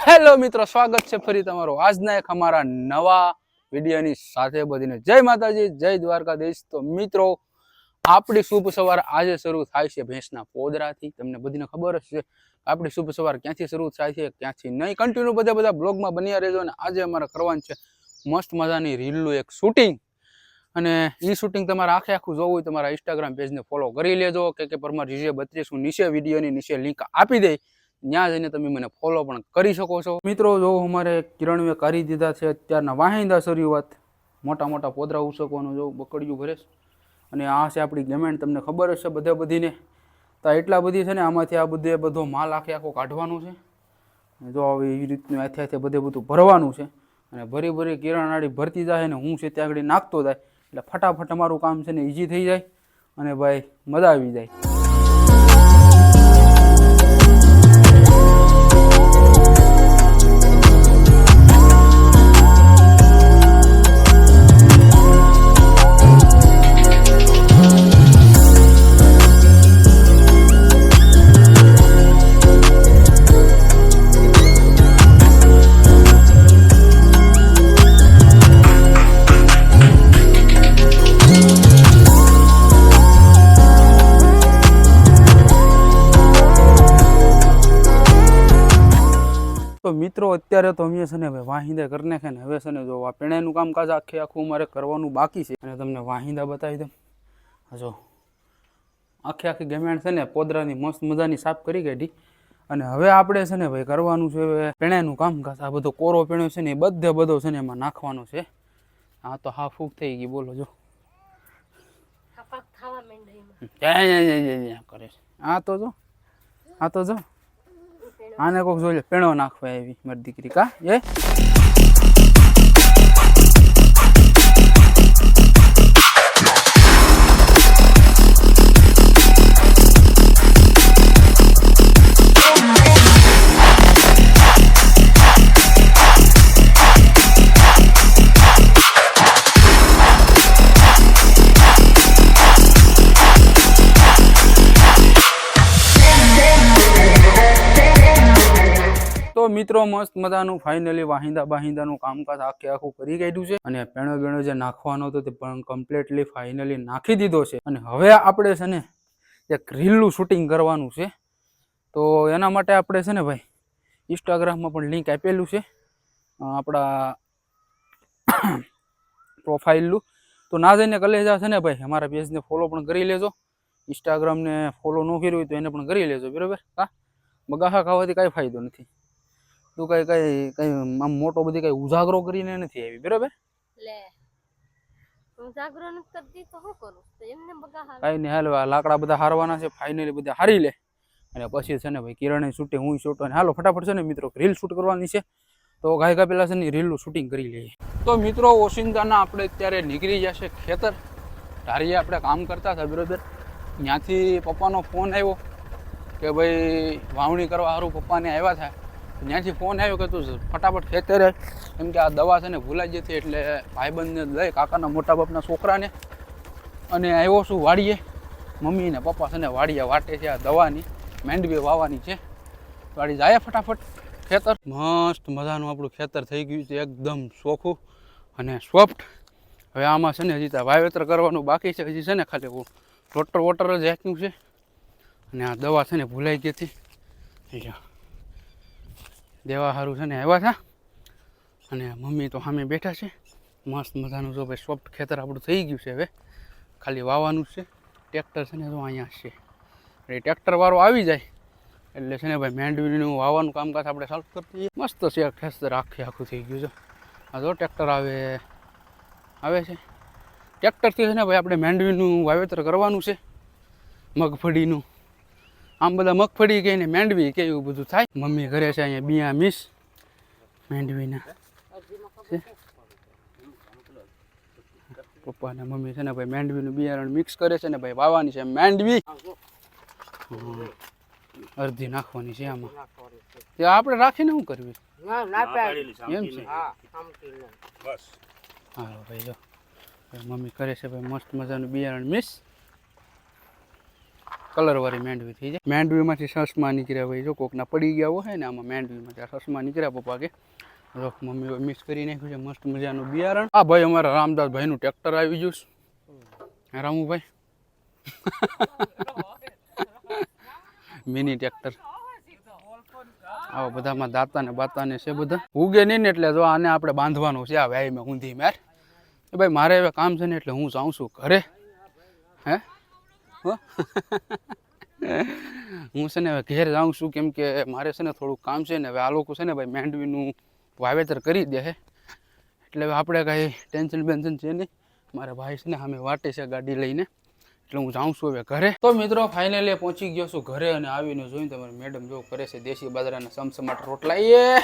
Hello મિત્રો, સ્વાગત છે ફરી તમારું આજના એક અમારા નવા વિડીયોની સાથે. બધીને જય માતાજી, જય દ્વારકાધીશ. તો મિત્રો, આપણી શુભ સવાર આજે શરૂ થાય છે ભેંસના પોદરાથી. તમને બધીને ખબર જ છે આપણી શુભ સવાર ક્યાંથી શરૂ થાય છે ક્યાંથી નહીં. કન્ટિન્યુ બધા બ્લોગમાં બન્યા રહેજો. અને આજે અમારે કરવાનું છે મસ્ત મજાની રીલનું એક શૂટિંગ. અને એ શૂટિંગ તમારે આખું જોવું હોય તમારા ઇન્સ્ટાગ્રામ પેજને ફોલો કરી લેજો. કે પરમાર GJ32 હું નીચે વિડીયોની નીચે લિંક આપી દઈ, ત્યાં જઈને તમે મને ફોલો પણ કરી શકો છો. મિત્રો, જો અમારે કિરણવે કરી દીધા છે અત્યારના વાહિંદા શરૂઆત. મોટા મોટા પોદરા ઉસકવાનું જો બકડિયું ભરે છે. અને આ છે આપણી ગેમેન્ટ, તમને ખબર હશે બધીને. તો એટલા બધી છે ને, આમાંથી આ બધો માલ આખો કાઢવાનું છે. જો હવે એવી રીતનું હાથે બધું ભરવાનું છે. અને ભરી કિરણાડી ભરતી જાય ને હું છે ત્યાં આગળ નાખતો જાય, એટલે ફટાફટ અમારું કામ છે ને ઈઝી થઈ જાય. અને ભાઈ મજા આવી જાય. તો મિત્રો, અત્યારે તો અમે છે ને ભાઈ વાહિંદા કરી નાખે ને. હવે છે ને જો આ પેણાનું કામકાજ આખું અમારે કરવાનું બાકી છે. અને તમને વાહિંદા બતાવી દઉં. જો આખી ગેમેન્ટ છે ને પોદરાની મસ્ત મજાની સાફ કરી કાઢી. અને હવે આપણે છે ને ભાઈ કરવાનું છે હવે પેણાનું કામકાજ. આ બધો કોરો પેણો છે ને એ બધો છે ને એમાં નાખવાનો છે. આ તો હા ફૂગ થઈ ગઈ, બોલો જો કરે. આ તો જો આને કોક જોઈ લે, પેણો નાખવા આવી મારી દીકરી કા એ. તો મિત્રો, મસ્ત મજાનું ફાઇનલી વાહિંદાનું કામકાજ આખું કરી કાઢ્યું છે. અને પેણો જે નાખવાનો હતો તે પણ કમ્પ્લીટલી ફાઇનલી નાખી દીધો છે. અને હવે આપણે છે ને એક રીલનું શૂટિંગ કરવાનું છે. તો એના માટે આપણે છે ને ભાઈ ઇન્સ્ટાગ્રામમાં પણ લિંક આપેલું છે આપણા પ્રોફાઇલનું. તો ના જઈને કલેજા છે ને ભાઈ અમારા પેજને ફોલો પણ કરી લેજો. ઇન્સ્ટાગ્રામને ફોલો ન કર્યું હોય તો એને પણ કરી લેજો, બરાબર. હા, બગાહા ખાવાથી કાંઈ ફાયદો નથી. તું કઈ આમ મોટો બધી કઈ ઉજાગરો કરીને નથી આવી, બરાબર. કઈ નહીં, હાલો આ લાકડા બધા હારવાના છે. ફાઇનલી બધા હારી લે અને પછી છે ને ભાઈ કિરણે શૂટિંગ હું શૂટ. અને હાલો ફટાફટ છે ને મિત્રો રીલ શૂટ કરવાની છે. તો ગાયકા પેલા છે ને રીલનું શૂટિંગ કરી લઈએ. તો મિત્રો, ઓશિંદાના આપણે અત્યારે નીકળી જશે ખેતર. ધારીએ આપણે કામ કરતા હતા, બરાબર. ત્યાંથી પપ્પાનો ફોન આવ્યો કે ભાઈ વાવણી કરવા સારું પપ્પાને આવ્યા હતા. ત્યાંથી ફોન આવ્યો કે તું ફટાફટ ખેતરે, કેમ કે આ દવા છે ને ભૂલાઈ જતી. એટલે ભાઈબંધને લઈ કાકાના મોટા બાપના છોકરાને અને આવ્યો છું વાડીએ. મમ્મી ને પપ્પા છે ને વાડીએ વાટે છે આ દવાની મેંડવી વાવવાની છે. વાડી જાય ફટાફટ ખેતર. મસ્ત મજાનું આપણું ખેતર થઈ ગયું છે, એકદમ ચોખ્ખું અને સોફ્ટ. હવે આમાં છે ને હજી વાવેતર કરવાનું બાકી છે. હજી છે ને ખાલી વોટર જ હાંક્યું છે. અને આ દવા છે ને ભૂલાઈ ગઈ હતી, દેવા સારું છે ને આવ્યા હતા. અને મમ્મી તો સામે બેઠા છે. મસ્ત મજાનું જો ભાઈ સોફ્ટ ખેતર આપણું થઈ ગયું છે. હવે ખાલી વાવવાનું છે. ટ્રેક્ટર છે ને જો અહીંયા છે. એટલે ટ્રેક્ટર વાળો આવી જાય એટલે છે ને ભાઈ મેંડવીનું વાવવાનું કામકાજ આપણે ચાલુ કરી દઈએ. મસ્ત છે ખેતર આખું થઈ ગયું છે. આ જો ટ્રેક્ટર આવે છે. ટ્રેક્ટરથી છે ને ભાઈ આપણે મેંડવીનું વાવેતર કરવાનું છે, મગફળીનું. આમ બધા મગફળી કહે ને મેંડવી કે એવું બધું થાય. મમ્મી ઘરે છે અહીંયા બિયા મિસ મેંડવીના છે. પપ્પા અને મમ્મી છે ને ભાઈ માંડવીનું બિયારણ મિક્સ કરે છે ને ભાઈ વાવવાની છે માંડવી અડધી નાખવાની છે આમાં તે આપણે રાખીને શું કરવી એમ છે હા ભાઈ જો મમ્મી કરે છે ભાઈ મસ્ત મજાનું બિયારણ મિક્સ કલરવાળી માંડવી થઈ જાય માંડવીમાંથી સસમા નીકળ્યા ભાઈ જો કોકના પડી ગયા હોય ને આમાં માંડવીમાંથી સસમા નીકળ્યા પપ્પા કે મમ્મી મિક્સ કરી નાખ્યું છે મસ્ત મજાનું બિયારણ હા ભાઈ અમારા રામદાસભાઈનું ટ્રેક્ટર આવી ગયું છે રામુભાઈ મિની ટ્રેક્ટર આવો બધામાં દાતા ને બાતા ને છે બધા ઉગે નહીં ને એટલે જો આને આપણે બાંધવાનું છે આ ભાઈ મેં ઊંધી મેર ભાઈ મારે હવે કામ છે ને એટલે હું જાઉં છું ઘરે હે હું છે ને હવે ઘેર જાઉં છું કેમ કે મારે છે ને થોડુંક કામ છે ને હવે આ લોકો છે ને ભાઈ માંડવીનું વાવેતર કરી દે છે એટલે હવે આપણે કાંઈ ટેન્શન બેન્શન છે નહીં મારા ભાઈ છે ને સામે વાટે છે ગાડી લઈને એટલે હું જાઉં છું હવે ઘરે તો મિત્રો ફાઇનલી પહોંચી ગયો છું ઘરે અને આવીને જોઈને તમારી મેડમ જો કરે છે દેશી બાજરાના સમસમાટ રોટલા એ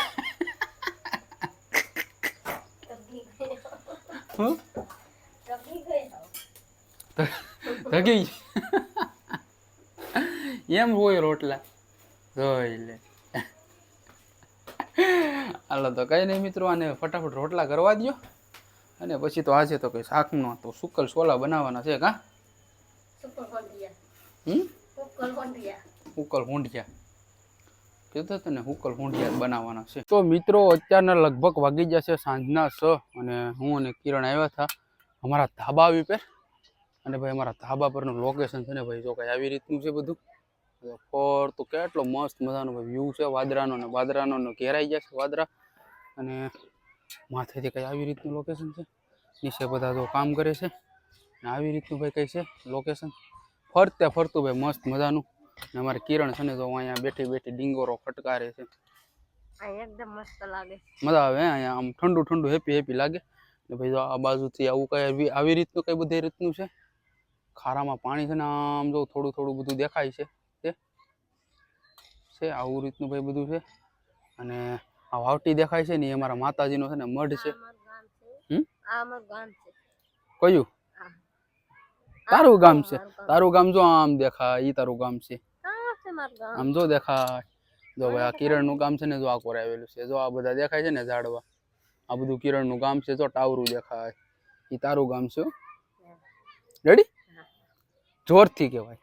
ધગી એમ હોય રોટલા જોઈ લે હાલો તો કઈ નહીં મિત્રો આને ફટાફટ રોટલા કરવા દો અને પછી તો આજે તો કઈ શાકનો તો સુકલ સોલા બનાવવાના છે કા ઉકલ હોંડિયા કીધું હતું ને ઉકલ હોંડિયા બનાવવાના છે તો મિત્રો અત્યારના લગભગ વાગી ગયા છે સાંજના 6 અને હું અને કિરણ આવ્યા હતા અમારા ધાબા આવી પર અને ભાઈ અમારા ધાબા પરનું લોકેશન છે ને ભાઈ જો કઈ આવી રીતનું છે બધું ફોર તો કેટલો મસ્ત મજાનો વ્યૂ છે વાદરાનો ને વાદરાનો ઘેરાઈ ગયા છે વાદરા અને માથેથી કઈ આવી રીતનું લોકેશન છે નીચે બધા તો કામ કરે છે ને આવી રીતનું ભાઈ કઈ છે લોકેશન ફરતે ફરતું ભાઈ મસ્ત મજાનું ને અમારે કિરણ છે ને તો અહીંયા બેઠી બેઠી ડીંગોરો ફટકારે છે એકદમ મસ્ત લાગે મજા આવે અહીંયા આમ ઠંડુ ઠંડુ હેપી હેપી લાગે ને ભાઈ આ બાજુથી આવું કઈ આવી રીતનું કઈ બધી રીતનું છે ખારામાં પાણી છે ને આમ જો થોડું થોડું બધું દેખાય છે આવું રીતનું ભાઈ બધું છે અને આ વાવટી દેખાય છે ને એ અમારા માતાજીનો છે ને મઢ છે કયું તારું ગામ છે તારું ગામ જો આમ દેખાય ઈ તારું ગામ છે આમ જો દેખાય જો ભાઈ આ કિરણનું ગામ છે ને જો આ કોરે આવેલું છે જો આ બધા દેખાય છે ને ઝાડવા આ બધું કિરણનું ગામ છે જો ટાવરું દેખાય ઈ તારું ગામ છે રેડી જોરથી કહેવાય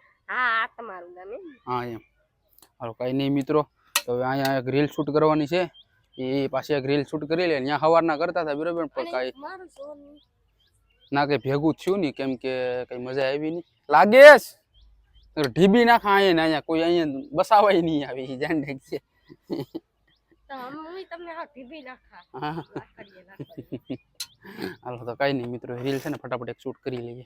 હા એમ હાલો કઈ નહીં મિત્રો તો હવે અહીંયા એક રીલ શૂટ કરવાની છે એ પાછી એક રીલ શૂટ કરી લે ત્યાં સવારના કરતા હતા બરોબર પણ કાંઈ ના કઈ ભેગું થયું નહીં કેમ કે કઈ મજા આવી નહીં લાગેશ ઢીબી નાખા અહીંયા કોઈ અહીંયા બસાવાય નહીં આવી જાણ છે હાલો તો કઈ નહીં મિત્રો રીલ છે ને ફટાફટ એક શૂટ કરી લઈએ